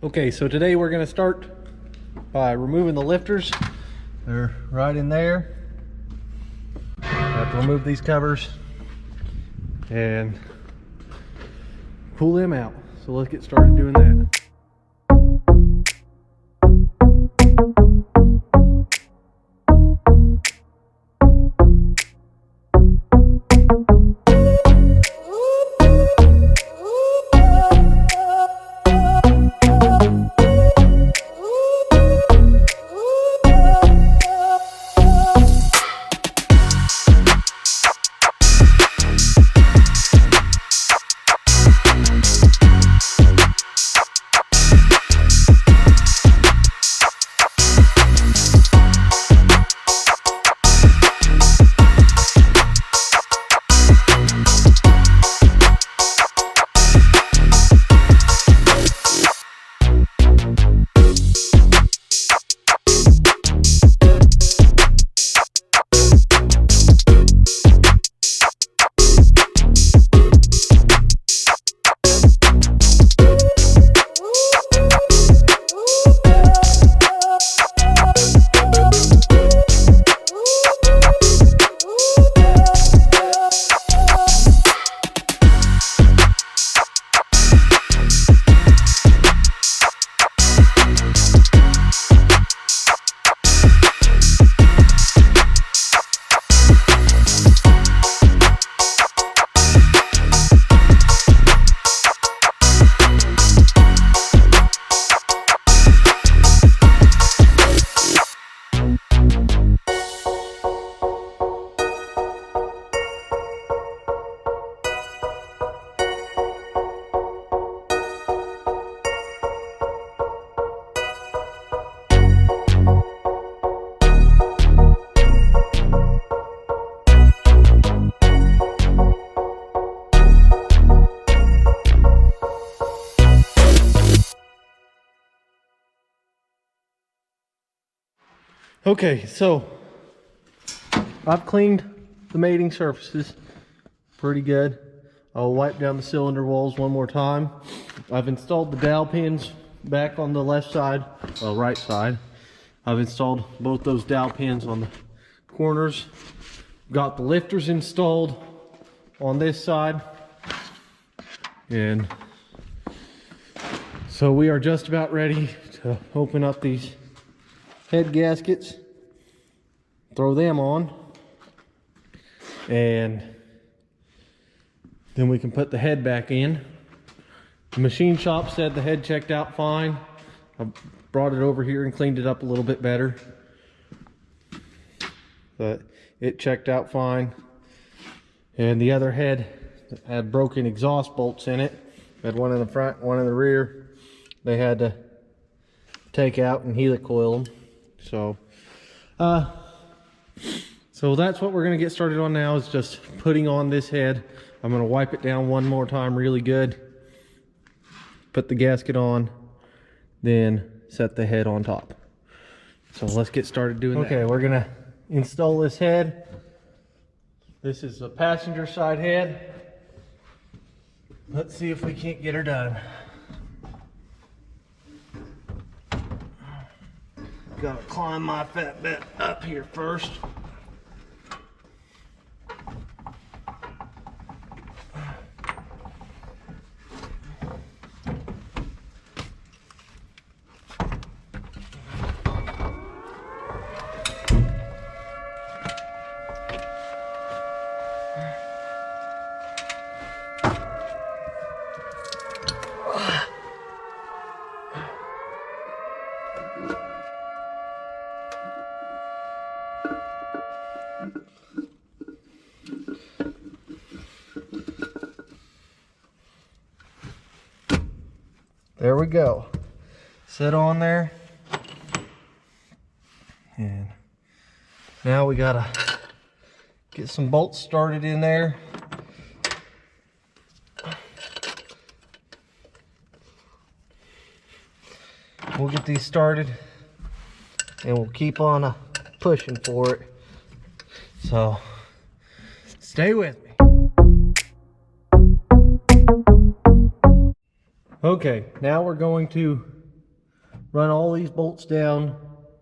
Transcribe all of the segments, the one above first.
Okay, so today we're going to start by removing the lifters. They're right in there. I have to remove these covers and pull them out. So let's get started doing that. Okay, so I've cleaned the mating surfaces pretty good. I'll wipe down the cylinder walls one more time. I've installed the dowel pins back on the left side, well, right side. I've installed both those dowel pins on the corners. Got the lifters installed on this side. And so we are just about ready to open up these head gaskets, throw them on, and then we can put the head back in. The machine shop said the head checked out fine. I brought it over here and cleaned it up a little bit better, but it checked out fine. And the other head had broken exhaust bolts in it. Had one in the front, one in the rear. They had to take out and helicoil them. So that's what we're going to get started on now, is just putting on this head. I'm going to wipe it down one more time really good, put the gasket on, then set the head on top. So let's get started doing that. Okay, we're going to install this head. This is a passenger side head. Let's see if we can't get her done. Gotta climb my fat bit up here first. There we go. Sit on there. And now we gotta get some bolts started in there. We'll get these started and we'll keep on pushing for it. So stay with me. Okay, now we're going to run all these bolts down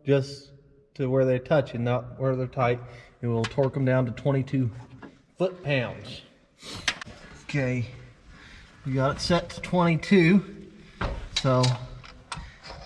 just to where they touch and not where they're tight, and we'll torque them down to 22 foot-pounds. Okay, we got it set to 22. So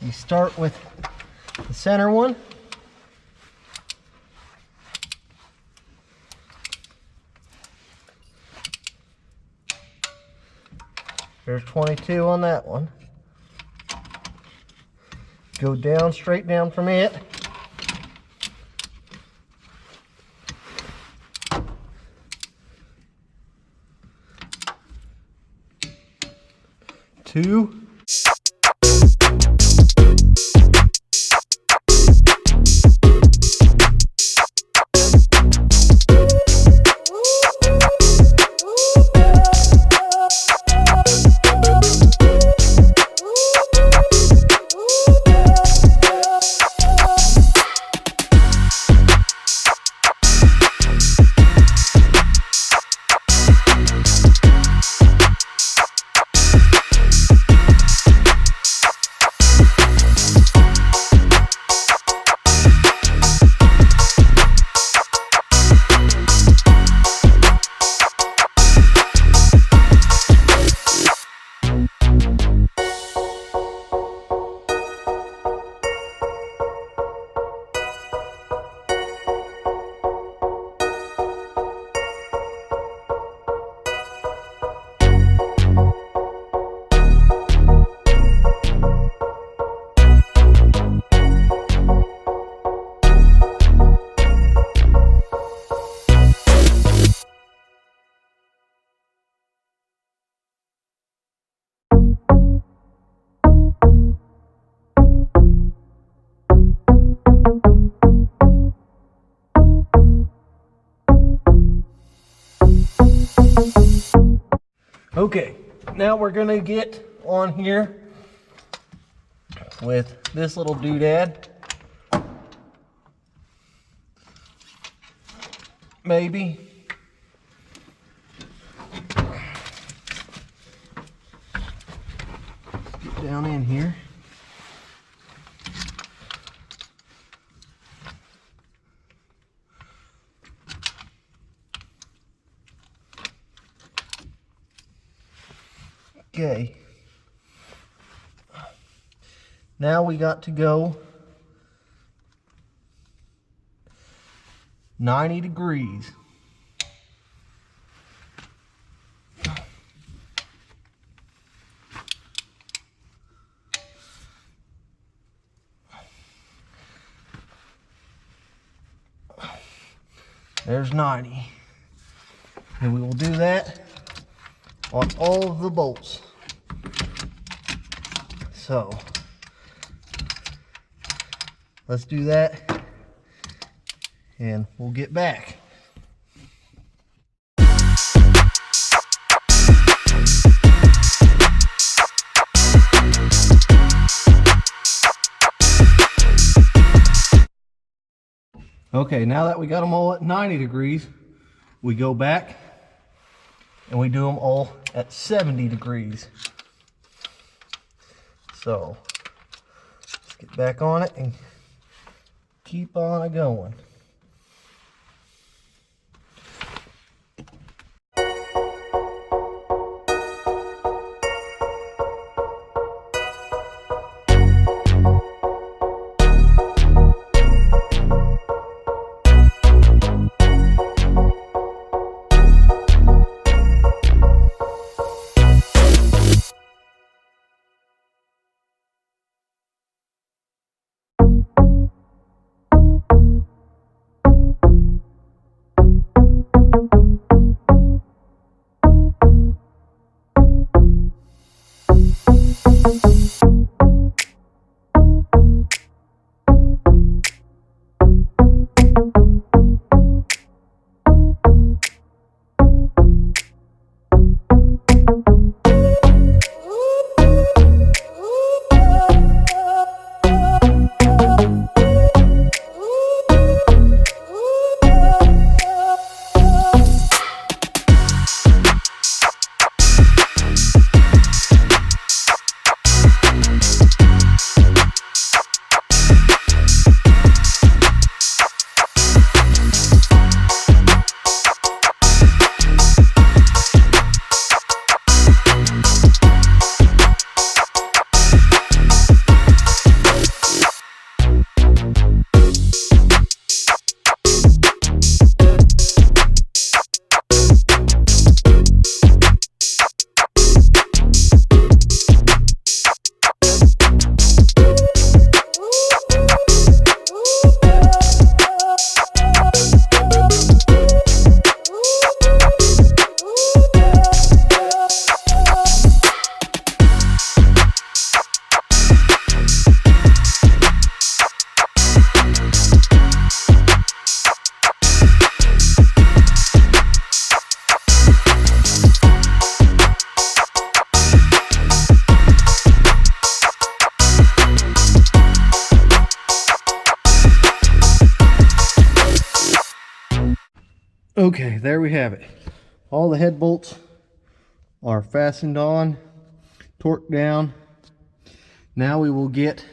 you start with the center one. There's 22 on that one. Go down, straight down from it. Two. Okay, now we're gonna get on here with this little doodad. Maybe. Get down in here. Okay, now we got to go 90 degrees. There's 90. And we will do that on all of the bolts. So let's do that and we'll get back. Okay, now that we got them all at 90 degrees, we go back and we do them all at 70 degrees. So let's get back on it and keep on it going. Okay, there we have it. All the head bolts are fastened on, torqued down. Now we will get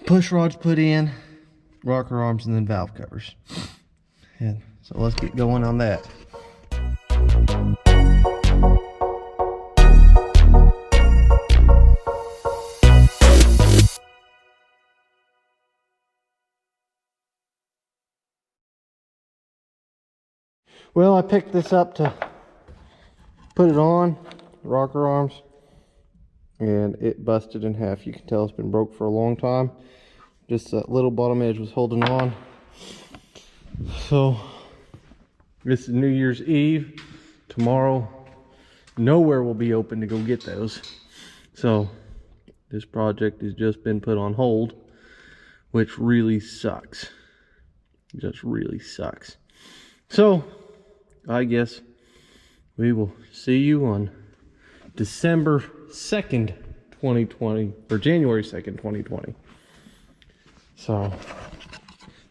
push rods put in, rocker arms, and then valve covers. And so let's get going on that. Well, I picked this up to put it on, rocker arms, and it busted in half. You can tell it's been broke for a long time. Just that little bottom edge was holding on. So this is New Year's Eve. Tomorrow, nowhere will be open to go get those. So this project has just been put on hold, which really sucks. Just really sucks. So I guess we will see you on December 2nd, 2020, or January 2nd, 2020. So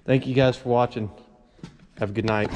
thank you guys for watching. Have a good night.